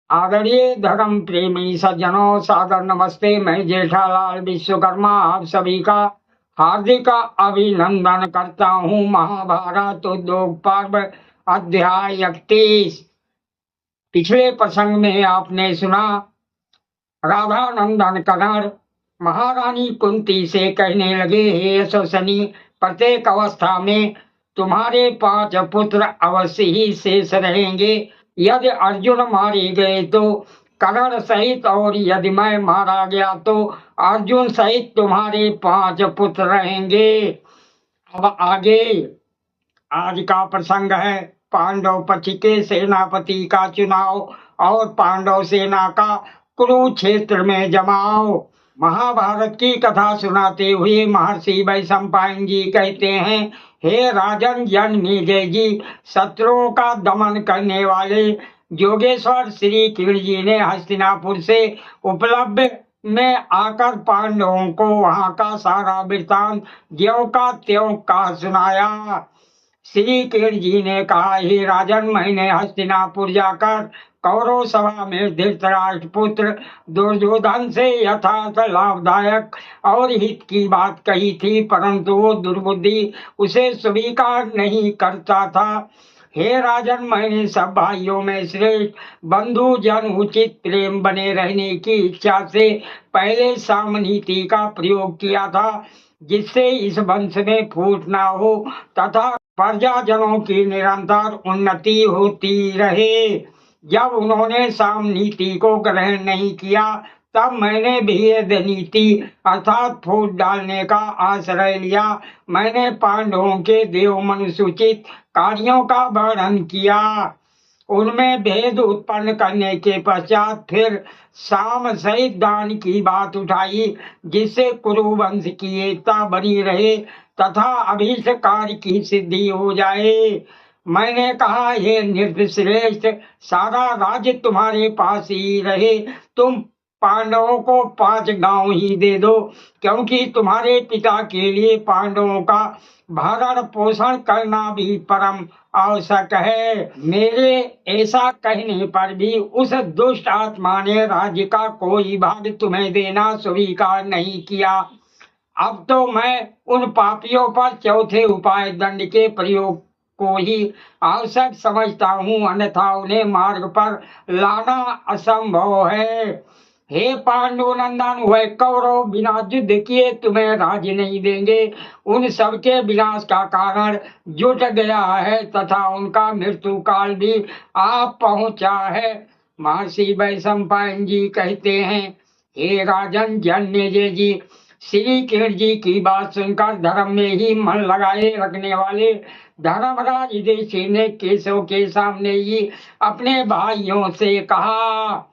आदरणीय धर्म प्रेमी सज्जनों, सादर नमस्ते। मैं जेठालाल विश्वकर्मा आप सभी का हार्दिक अभिनंदन करता हूँ। महाभारत उद्योग पर्व अध्याय 31। पिछले प्रसंग में आपने सुना, राधानंदन कर्ण महारानी कुंती से कहने लगे, हे यशस्विनी, प्रत्येक अवस्था में तुम्हारे 5 पुत्र अवश्य ही शेष रहेंगे। यदि अर्जुन मारे गए तो कर्ण सहित, और यदि मैं मारा गया तो अर्जुन सहित तुम्हारे 5 पुत्र रहेंगे। अब आगे आज का प्रसंग है पांडव पक्ष के सेनापति का चुनाव और पांडव सेना का कुरुक्षेत्र में जमाव। महाभारत की कथा सुनाते हुए महर्षि वैशंपायन जी कहते हैं, हे राजन जन्मेजय जी, शत्रुओं का दमन करने वाले योगेश्वर श्री कृष्ण जी ने हस्तिनापुर से उपलब्ध में आकर पांडवों को वहां का सारा वृत्तांत ज्यों का त्यों का सुनाया। श्री कृष्ण जी ने कहा, हे राजन, मैंने हस्तिनापुर जाकर कौरव सभा में धृतराष्ट्र पुत्र दुर्योधन से यथार्थ लाभदायक और हित की बात कही थी, परंतु वो दुर्बुद्धि उसे स्वीकार नहीं करता था। हे राजन, मैंने सब भाइयों में श्रेष्ठ बंधु जन उचित प्रेम बने रहने की इच्छा से पहले सामनीति का प्रयोग किया था, जिससे इस वंश में फूट ना हो तथा प्रजाजनों की निरंतर उन्नति होती रहे। जब उन्होंने साम नीति को ग्रहण नहीं किया, तब मैंने भेद नीति अर्थात फूट डालने का आश्रय लिया। मैंने पांडवों के देव मनुसूचित कार्यों का वर्णन किया, उनमें भेद उत्पन्न करने के पश्चात फिर साम सहित दान की बात उठाई, जिससे कुरुवंश की एकता बनी रहे तथा अभीष्ट कार्य की सिद्धि हो जाए। मैंने कहा, हे निर्श्रेष्ठ, सारा राज्य तुम्हारे पास ही रहे। तुम पांडवों को 5 गांव ही दे दो, क्योंकि तुम्हारे पिता के लिए पांडवों का भरण पोषण करना भी परम आवश्यक है। मेरे ऐसा कहने पर भी उस दुष्ट आत्मा ने राज्य का कोई भाग तुम्हें देना स्वीकार नहीं किया। अब तो मैं उन पापियों पर चौथे उपाय दंड के प्रयोग को ही आवश्यक समझता हूँ, अन्यथा उन्हें मार्ग पर लाना असंभव है। हे पांडुनंदन, वह कौरव बिना युद्ध किए तुम्हें राज्य नहीं देंगे। उन सबके विनाश का कारण जुट गया है तथा उनका मृत्यु काल भी आ पहुंचा है। महर्षि वैशंपायन जी कहते हैं, हे राजन जन्मेजय जी, श्री कृष्ण जी की बात सुनकर धर्म में ही मन लगाए रखने वाले धर्मराज युधिष्ठिर ने केशव के सामने ही अपने भाइयों से कहा।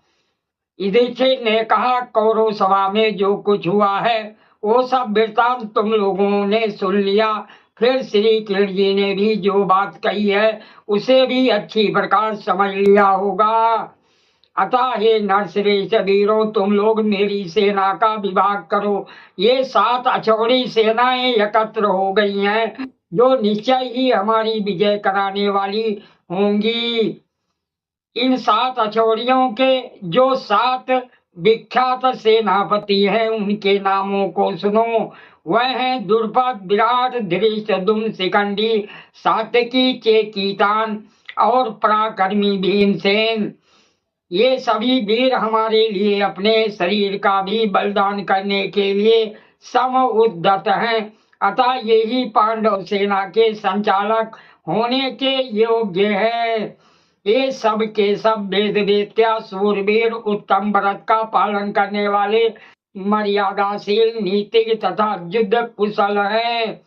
युधिष्ठिर ने कहा, कौरव सभा में जो कुछ हुआ है वो सब वृत्तांत तुम लोगों ने सुन लिया। फिर श्री कृष्ण जी ने भी जो बात कही है उसे भी अच्छी प्रकार समझ लिया होगा। अतः हे नरश्रेष्ठ वीरों, तुम लोग मेरी सेना का विभाग करो। ये 7 अछौड़ी सेनाएं एकत्र हो गई हैं, जो निश्चय ही हमारी विजय कराने वाली होंगी। इन 7 अछौड़ियों के जो 7 विख्यात सेनापति हैं, उनके नामों को सुनो। वह हैं द्रुपद, विराट, धृष्टद्युम्न, शिखंडी, सात्यकी, चेकितान और पराक्रमी भीमसेन। ये सभी वीर हमारे लिए अपने शरीर का भी बलिदान करने के लिए सम उद्यत हैं। अतः ये ही पांडव सेना के संचालक होने के योग्य है। ये सब के सब वेद वेत्या, सूरवीर, उत्तम व्रत का पालन करने वाले, मर्यादाशील, नीतिज्ञ तथा युद्ध कुशल है।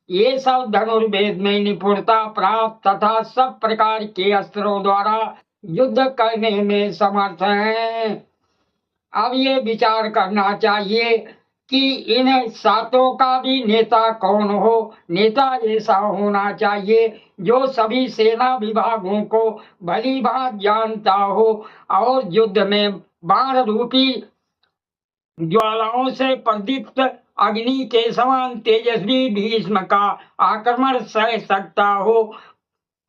ये सब धनुर्वेद में निपुणता प्राप्त तथा सब प्रकार के अस्त्रों द्वारा युद्ध करने में समर्थ हैं। अब ये विचार करना चाहिए कि इन 7 का भी नेता कौन हो। नेता ऐसा होना चाहिए जो सभी सेना विभागों को भली भांति जानता हो और युद्ध में बाण रूपी ज्वालाओं से प्रदीप्त अग्नि के समान तेजस्वी भीष्म का आक्रमण सह सकता हो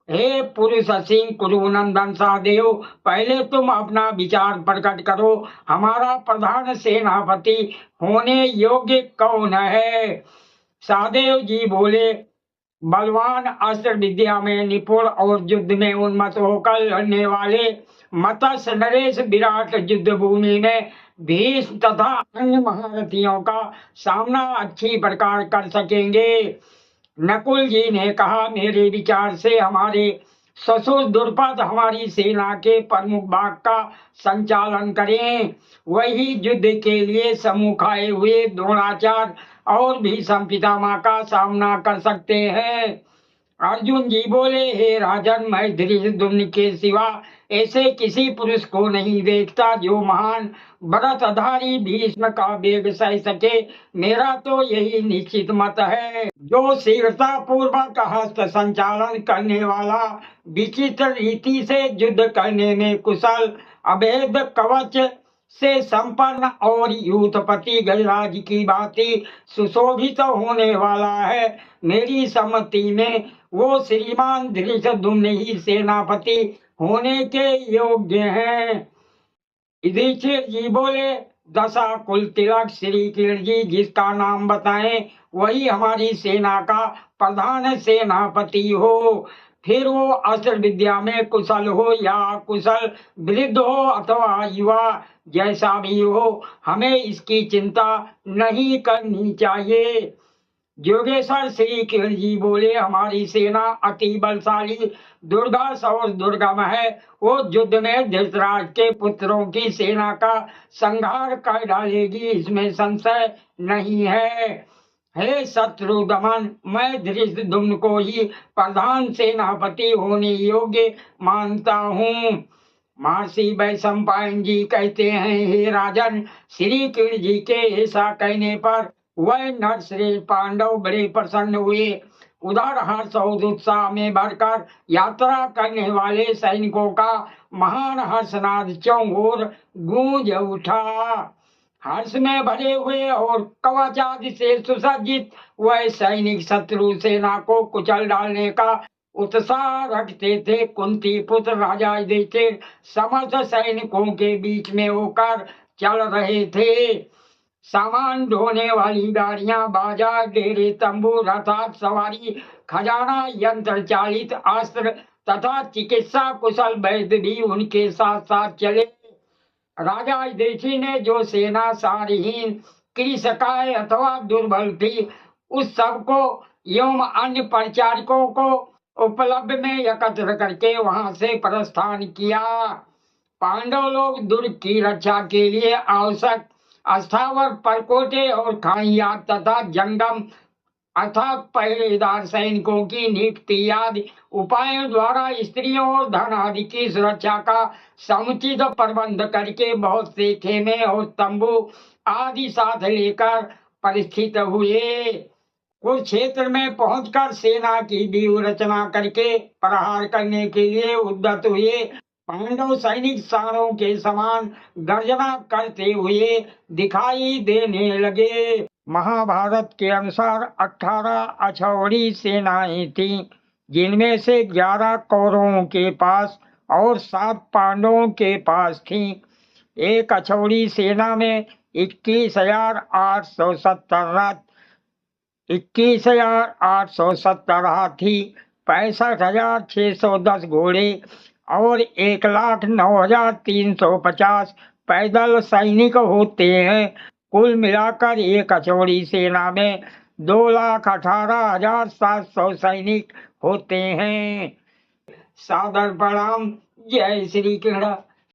हे पुरुष सिंह कुरुनंदन सहदेव, पहले तुम अपना विचार प्रकट करो। हमारा प्रधान सेनापति होने योग्य कौन है? सहदेव जी बोले, बलवान, अस्त्र विद्या में निपुण और युद्ध में उन्मत्त होकर लड़ने वाले मत्स्य नरेश विराट युद्ध भूमि में भीष्म तथा अन्य महारथियों का सामना अच्छी प्रकार कर सकेंगे। नकुल जी ने कहा, मेरे विचार से हमारे ससुर द्रुपद हमारी सेना के प्रमुख भाग का संचालन करें। वही युद्ध के लिए सम्मुख आए हुए द्रोणाचार्य और भीष्म पितामह का सामना कर सकते हैं। अर्जुन जी बोले, हे राजन, मैं धृष्टद्युम्न के सिवा ऐसे किसी पुरुष को नहीं देखता जो महान व्रतधारी भीष्म का वेग सह सके। मेरा तो यही निश्चित मत है। जो शीघ्रता पूर्वक हस्त संचालन करने वाला, विचित्र रीति से युद्ध करने में कुशल, अभेद कवच से संपन्न और यूथपति गजराज की भांति सुशोभित होने वाला है, मेरी सम्मति में वो श्रीमान धृष्टद्युम्न ही सेनापति होने के योग्य हैं। युधिष्ठिर जी बोले, दशा कुल तिलक श्री कृष्ण जी जिसका नाम बताएं वही हमारी सेना का प्रधान सेनापति हो। फिर वो अस्त्र विद्या में कुशल हो या कुशल, वृद्ध हो अथवा युवा, जैसा भी हो, हमें इसकी चिंता नहीं करनी चाहिए। योगेश्वर श्री कृष्ण जी बोले, हमारी सेना अति बलशाली, दुर्धर्ष और दुर्गम है। वो युद्ध में धृतराष्ट्र के पुत्रों की सेना का संहार कर डालेगी, इसमें संशय नहीं है। हे शत्रु दमन, मैं धृष्टद्युम्न को ही प्रधान सेनापति होने योग्य मानता हूँ। महर्षि वैशंपायन जी कहते हैं, हे राजन, श्री कृष्ण जी के ऐसा कहने पर वह नरश्रेष्ठ पांडव बड़े प्रसन्न हुए। उधर हर्ष और उत्साह में भरकर यात्रा करने वाले सैनिकों का महान हर्षनाद चौंगोर गूंज उठा। हर्ष में भरे हुए और कवच आदि से सुसज्जित वह सैनिक शत्रु सेना को कुचल डालने का उत्साह रखते थे। कुंती पुत्र राजा युधिष्ठिर समस्त सैनिकों के बीच में होकर चल रहे थे। सामान ढोने वाली गाड़ियां, बाजा, डेरे, तंबू, रथात सवारी, खजाना, यंत्र चालित अस्त्र तथा चिकित्सा कुशल वैद्य भी उनके साथ साथ चले। राजा युधिष्ठिर ने जो सेना सारहीन, कृशकाय अथवा दुर्बल थी, उस सबको एवं अन्य परिचारकों को उपलब्ध में एकत्र करके वहां से प्रस्थान किया। पांडव लोग दुर्ग की रक्षा के लिए आवश्यक अस्थावर परकोटे और खाइया तथा जंगम अर्थात पहरेदार सैनिकों की नियुक्ति आदि उपायों द्वारा स्त्रियों और धन आदि की सुरक्षा का समुचित प्रबंध करके बहुत से खेमे और तंबू आदि साथ लेकर परिस्थित हुए। कुरुक्षेत्र में पहुंचकर सेना की व्यूह रचना करके प्रहार करने के लिए उद्यत हुए। पांडव सैनिक सारों के समान गर्जना करते हुए दिखाई देने लगे। महाभारत के अनुसार 18 अछौड़ी सेनाएं थीं, जिनमें से 11 कौरवों के पास और 7 पांडवों के पास थीं। एक अछौड़ी सेना में 21,870 रथ, 21,870 हाथी, 65,610 घोड़े और 1,09,350 पैदल सैनिक होते हैं। कुल मिलाकर एक अछौड़ी सेना में 2,18,700 सैनिक होते हैं। सादर प्रणाम। जय श्री कृष्ण।